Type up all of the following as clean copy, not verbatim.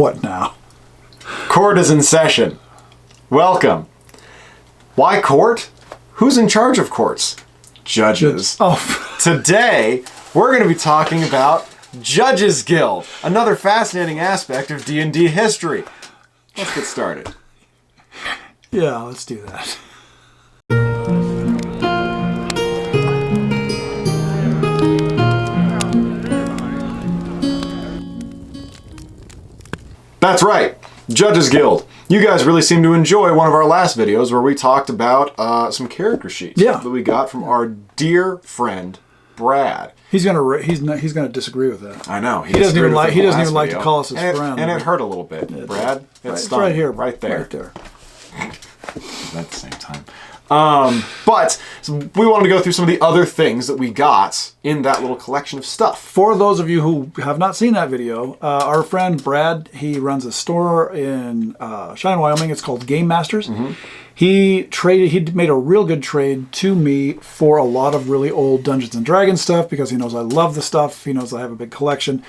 What now? Court is in session. Welcome. Why court? Who's in charge of courts? Judges. Oh. Today, we're going to be talking about Judges Guild, another fascinating aspect of D&D history. Let's get started. Yeah, let's do that. That's right, Judges Guild. You guys really seem to enjoy one of our last videos where we talked about some character sheets that we got from our dear friend Brad. He's gonna disagree with that. I know he doesn't even like to call us his friend. And it hurt a little bit, Brad. It's right here, right there, right there. At the same time. But we wanted to go through some of the other things that we got in that little collection of stuff. For those of you who have not seen that video, our friend Brad, he runs a store in Cheyenne, Wyoming. It's called Game Masters. Mm-hmm. He made a real good trade to me for a lot of really old Dungeons and Dragons stuff because he knows I love the stuff. He knows I have a big collection.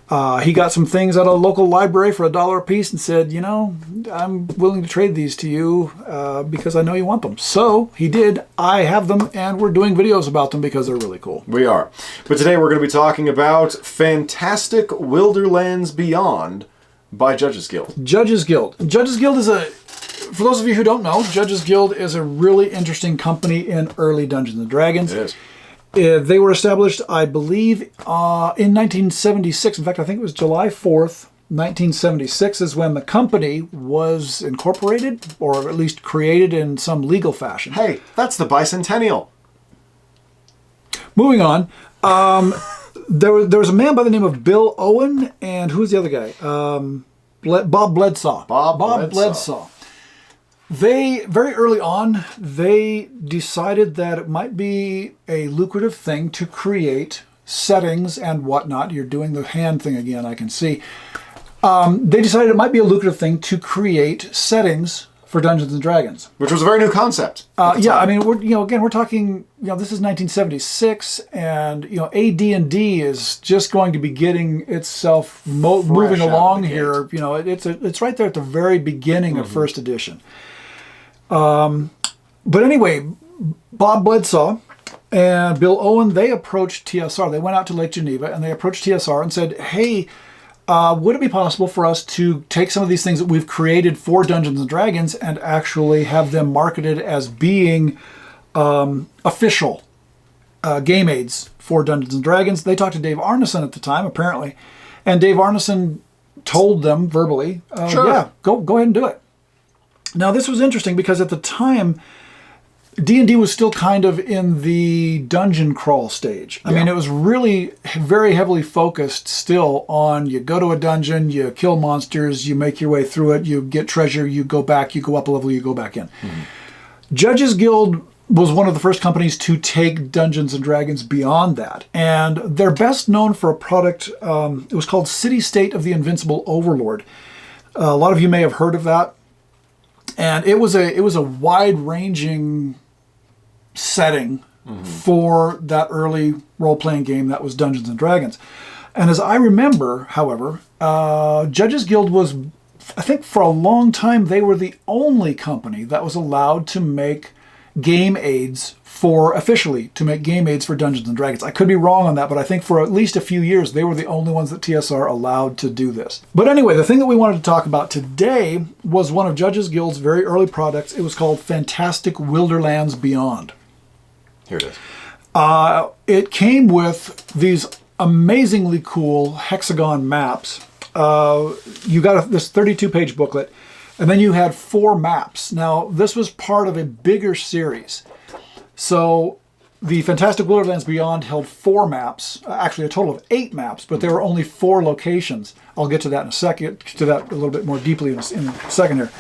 He got some things at a local library for $1 a piece and said, you know, I'm willing to trade these to you because I know you want them. So he did. I have them, and we're doing videos about them because they're really cool. We are. But today we're going to be talking about Fantastic Wilderlands Beyonde by Judges Guild. Judges Guild. Judges Guild is for those of you who don't know, Judges Guild is a really interesting company in early Dungeons and Dragons. It is. They were established, I believe, in 1976. In fact, I think it was July 4th, 1976 is when the company was incorporated, or at least created in some legal fashion. Hey, that's the bicentennial. Moving on, there was a man by the name of Bill Owen, and who's the other guy? Bob Bledsaw. Bob Bledsaw. They, very early on, they decided that it might be a lucrative thing to create settings and whatnot. You're doing the hand thing again, I can see. They decided it might be a lucrative thing to create settings for Dungeons and Dragons. Which was a very new concept. Yeah, I mean, we're talking, this is 1976, and, AD&D is just going to be getting itself moving along here. It's right there at the very beginning of first edition. But anyway, Bob Bledsaw and Bill Owen, they approached TSR. They went out to Lake Geneva and they approached TSR and said, hey, would it be possible for us to take some of these things that we've created for Dungeons and Dragons and actually have them marketed as being official game aids for Dungeons and Dragons? They talked to Dave Arneson at the time, apparently, and Dave Arneson told them verbally, sure. Yeah, go ahead and do it. Now, this was interesting because at the time, D&D was still kind of in the dungeon crawl stage. I mean, it was really very heavily focused still on you go to a dungeon, you kill monsters, you make your way through it, you get treasure, you go back, you go up a level, you go back in. Mm-hmm. Judges Guild was one of the first companies to take Dungeons and Dragons beyond that. And they're best known for a product, it was called City State of the Invincible Overlord. A lot of you may have heard of that. And it was a wide-ranging setting for that early role-playing game that was Dungeons and Dragons. And as I remember, however, Judges Guild was, I think for a long time, they were the only company that was allowed to make game aids officially to make game aids for Dungeons and Dragons. I could be wrong on that, but I think for at least a few years, they were the only ones that TSR allowed to do this. But anyway, the thing that we wanted to talk about today was one of Judges Guild's very early products. It was called Fantastic Wilderlands Beyonde. Here it is. It came with these amazingly cool hexagon maps. You got this 32-page booklet, and then you had 4 maps. Now, this was part of a bigger series. So the Fantastic Wilderlands Beyonde held 4 maps, actually a total of 8 maps, but there were only 4 locations. I'll get to that in a second, to that a little bit more deeply in a second here.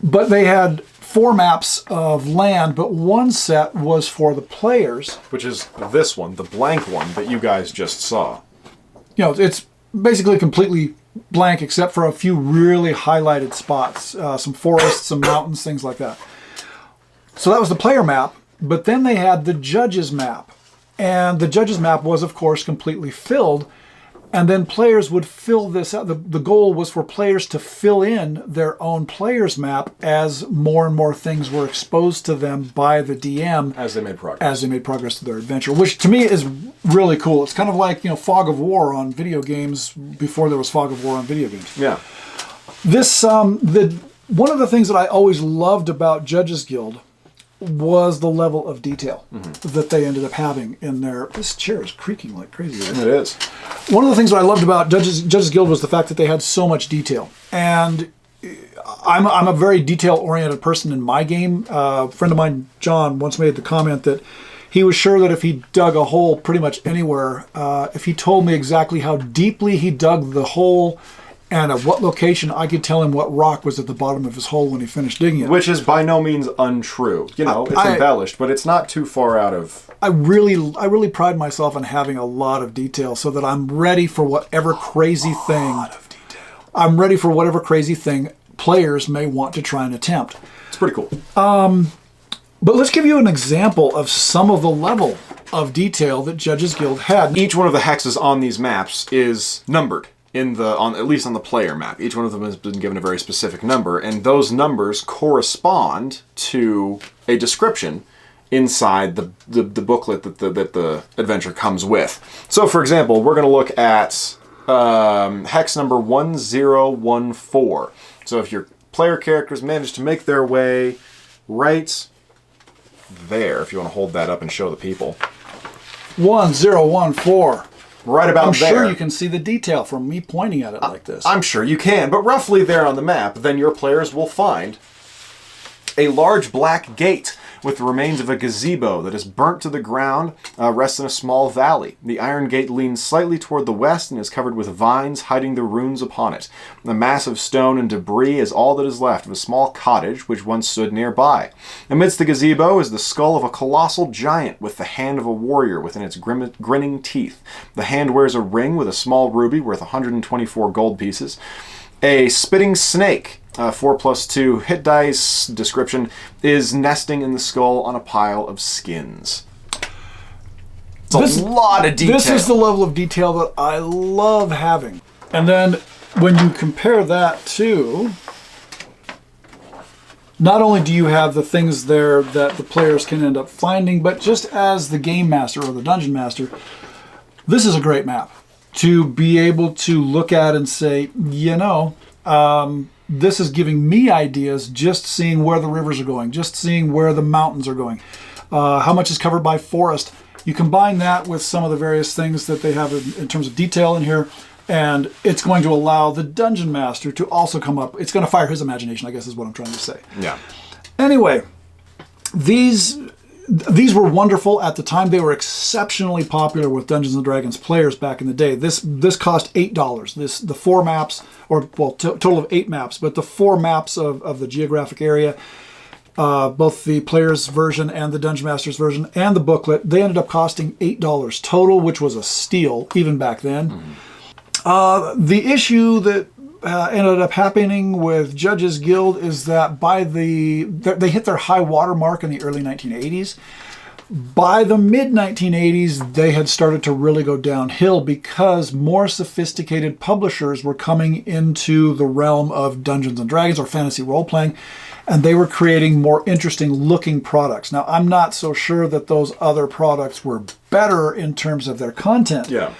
But they had 4 maps of land, but one set was for the players. Which is this one, the blank one that you guys just saw. It's basically completely blank except for a few really highlighted spots, some forests, some mountains, things like that. So that was the player map. But then they had the judges map. And the judges map was, of course, completely filled And then players would fill this out. The goal was for players to fill in their own player's map as more and more things were exposed to them by the DM. As they made progress. As they made progress to their adventure, which to me is really cool. It's kind of like, Fog of War on video games before there was Fog of War on video games. Yeah. This, one of the things that I always loved about Judges Guild was the level of detail that they ended up having in there. This chair is creaking like crazy. It is. One of the things that I loved about Judges Guild was the fact that they had so much detail. And I'm a very detail-oriented person in my game. A friend of mine, John, once made the comment that he was sure that if he dug a hole pretty much anywhere, if he told me exactly how deeply he dug the hole and at what location, I could tell him what rock was at the bottom of his hole when he finished digging it. Which is by no means untrue. It's embellished, but it's not too far out of... I really pride myself on having a lot of detail so that I'm ready for whatever crazy thing... I'm ready for whatever crazy thing players may want to try and attempt. It's pretty cool. But let's give you an example of some of the level of detail that Judges Guild had. Each one of the hexes on these maps is numbered. At least on the player map. Each one of them has been given a very specific number, and those numbers correspond to a description inside the booklet that the adventure comes with. So, for example, we're going to look at hex number 1014. So if your player characters manage to make their way right there, if you want to hold that up and show the people. 1014. Right about there. I'm sure you can see the detail from me pointing at it like this. I'm sure you can, but roughly there on the map, then your players will find a large black gate with the remains of a gazebo that is burnt to the ground, rests in a small valley. The iron gate leans slightly toward the west and is covered with vines hiding the runes upon it. The mass of stone and debris is all that is left of a small cottage which once stood nearby. Amidst the gazebo is the skull of a colossal giant with the hand of a warrior within its grinning teeth. The hand wears a ring with a small ruby worth 124 gold pieces. A spitting snake, 4+2 hit dice description, is nesting in the skull on a pile of skins. It's a lot of detail. This is the level of detail that I love having. And then when you compare that to... Not only do you have the things there that the players can end up finding, but just as the game master or the dungeon master, this is a great map to be able to look at and say, this is giving me ideas just seeing where the rivers are going, just seeing where the mountains are going, how much is covered by forest. You combine that with some of the various things that they have in terms of detail in here, and it's going to allow the dungeon master to also come up. It's going to fire his imagination, I guess is what I'm trying to say. Yeah. Anyway, these were wonderful at the time. They were exceptionally popular with Dungeons and Dragons players back in the day. This cost $8. The 4 maps, total of 8 maps, but the 4 maps of the geographic area, both the player's version and the Dungeon Master's version and the booklet, they ended up costing $8 total, which was a steal even back then. The issue that ended up happening with Judges Guild is that they hit their high water mark in the early 1980s. By the mid-1980s, they had started to really go downhill because more sophisticated publishers were coming into the realm of Dungeons and Dragons or fantasy role-playing, and they were creating more interesting looking products. Now, I'm not so sure that those other products were better in terms of their content. Yeah.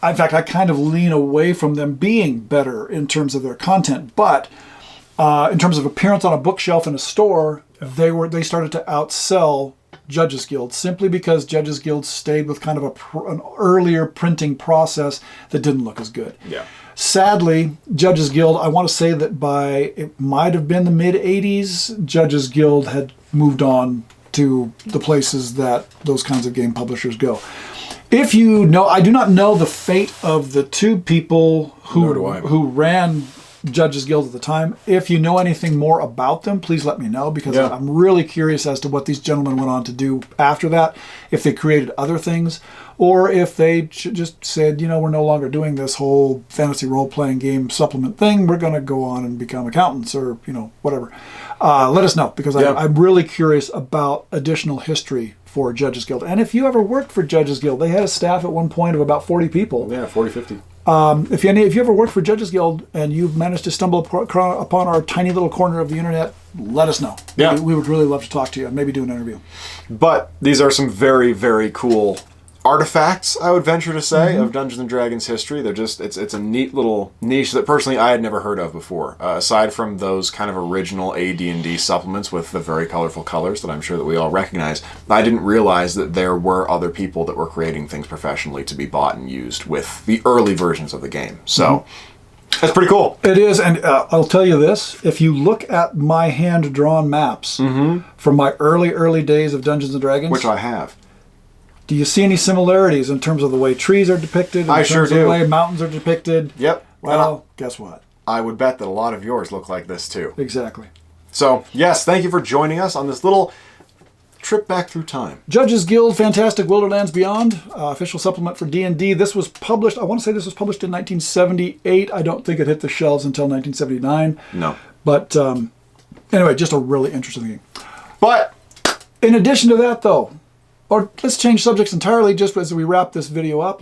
In fact, I kind of lean away from them being better in terms of their content. But in terms of appearance on a bookshelf in a store, they started to outsell Judges Guild simply because Judges Guild stayed with kind of an earlier printing process that didn't look as good. Yeah. Sadly, Judges Guild, I want to say that it might have been the mid-'80s, Judges Guild had moved on to the places that those kinds of game publishers go. If you know, I do not know the fate of the 2 people who ran Judges Guild at the time. If you know anything more about them, please let me know, because I'm really curious as to what these gentlemen went on to do after that, if they created other things, or if they just said, we're no longer doing this whole fantasy role-playing game supplement thing. We're going to go on and become accountants or, whatever. Let us know, because I'm really curious about additional history for Judges Guild. And if you ever worked for Judges Guild, they had a staff at one point of about 40 people. Yeah, 40, 50. If you ever worked for Judges Guild and you've managed to stumble upon our tiny little corner of the internet, let us know. Yeah. We would really love to talk to you and maybe do an interview. But these are some very, very cool artifacts, I would venture to say, of Dungeons and Dragons history. They're just, it's a neat little niche that personally I had never heard of before. Aside from those kind of original AD&D supplements with the very colorful colors that I'm sure that we all recognize, I didn't realize that there were other people that were creating things professionally to be bought and used with the early versions of the game. So that's pretty cool. It is, and I'll tell you this, if you look at my hand-drawn maps from my early days of Dungeons and Dragons, Which I have. do you see any similarities in terms of the way trees are depicted? I sure of do. The way mountains are depicted? Yep. Well, guess what? I would bet that a lot of yours look like this too. Exactly. So, yes, thank you for joining us on this little trip back through time. Judges Guild, Fantastic Wilderlands Beyond, official supplement for D&D. This was published, I want to say this was published in 1978. I don't think it hit the shelves until 1979. No. But anyway, just a really interesting thing. But In addition to that, though, or let's change subjects entirely just as we wrap this video up.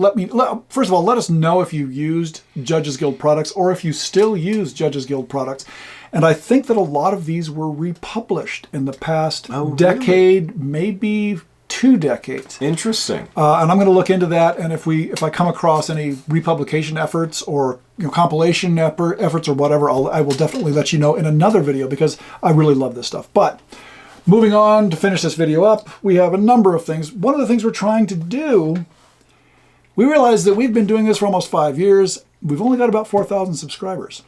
First of all, let us know if you used Judges Guild products or if you still use Judges Guild products. And I think that a lot of these were republished in the past decade, maybe 2 decades. Interesting. And I'm going to look into that. And if I come across any republication efforts or compilation efforts or whatever, I will definitely let you know in another video because I really love this stuff. But moving on to finish this video up, we have a number of things. One of the things we're trying to do, we realize that we've been doing this for almost 5 years. We've only got about 4,000 subscribers.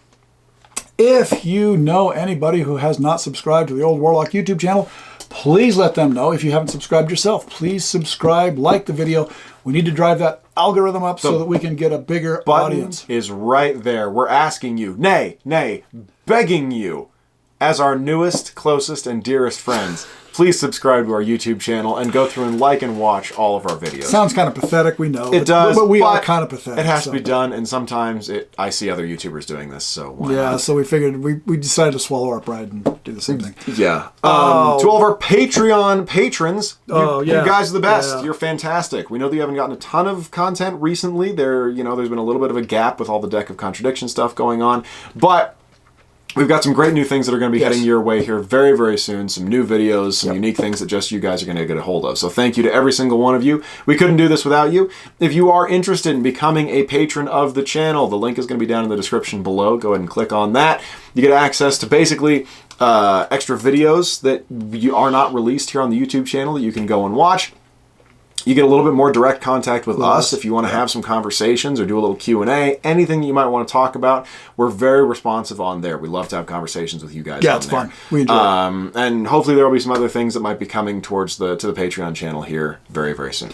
If you know anybody who has not subscribed to the Old Warlock YouTube channel, please let them know. If you haven't subscribed yourself, please subscribe, like the video. We need to drive that algorithm up so that we can get a bigger audience. Is right there. We're asking you, nay, begging you, as our newest, closest, and dearest friends, please subscribe to our YouTube channel and go through and like and watch all of our videos. Sounds kind of pathetic, we know. It does, but we are kind of pathetic. It has to be done, and sometimes I see other YouTubers doing this, so why not? So we figured we decided to swallow our pride and do the same thing. Yeah. To all of our Patreon patrons, you guys are the best. Yeah. You're fantastic. We know that you haven't gotten a ton of content recently. There's been a little bit of a gap with all the Deck of Contradiction stuff going on, but we've got some great new things that are going to be heading your way here very, very soon. Some new videos, some unique things that just you guys are going to get a hold of. So thank you to every single one of you. We couldn't do this without you. If you are interested in becoming a patron of the channel, the link is going to be down in the description below. Go ahead and click on that. You get access to basically extra videos that are not released here on the YouTube channel that you can go and watch. You get a little bit more direct contact with us if you want to have some conversations or do a little Q&A. Anything that you might want to talk about, we're very responsive on there. We love to have conversations with you guys. Yeah, it's fun. We enjoy it. And hopefully there will be some other things that might be coming towards to the Patreon channel here very, very soon.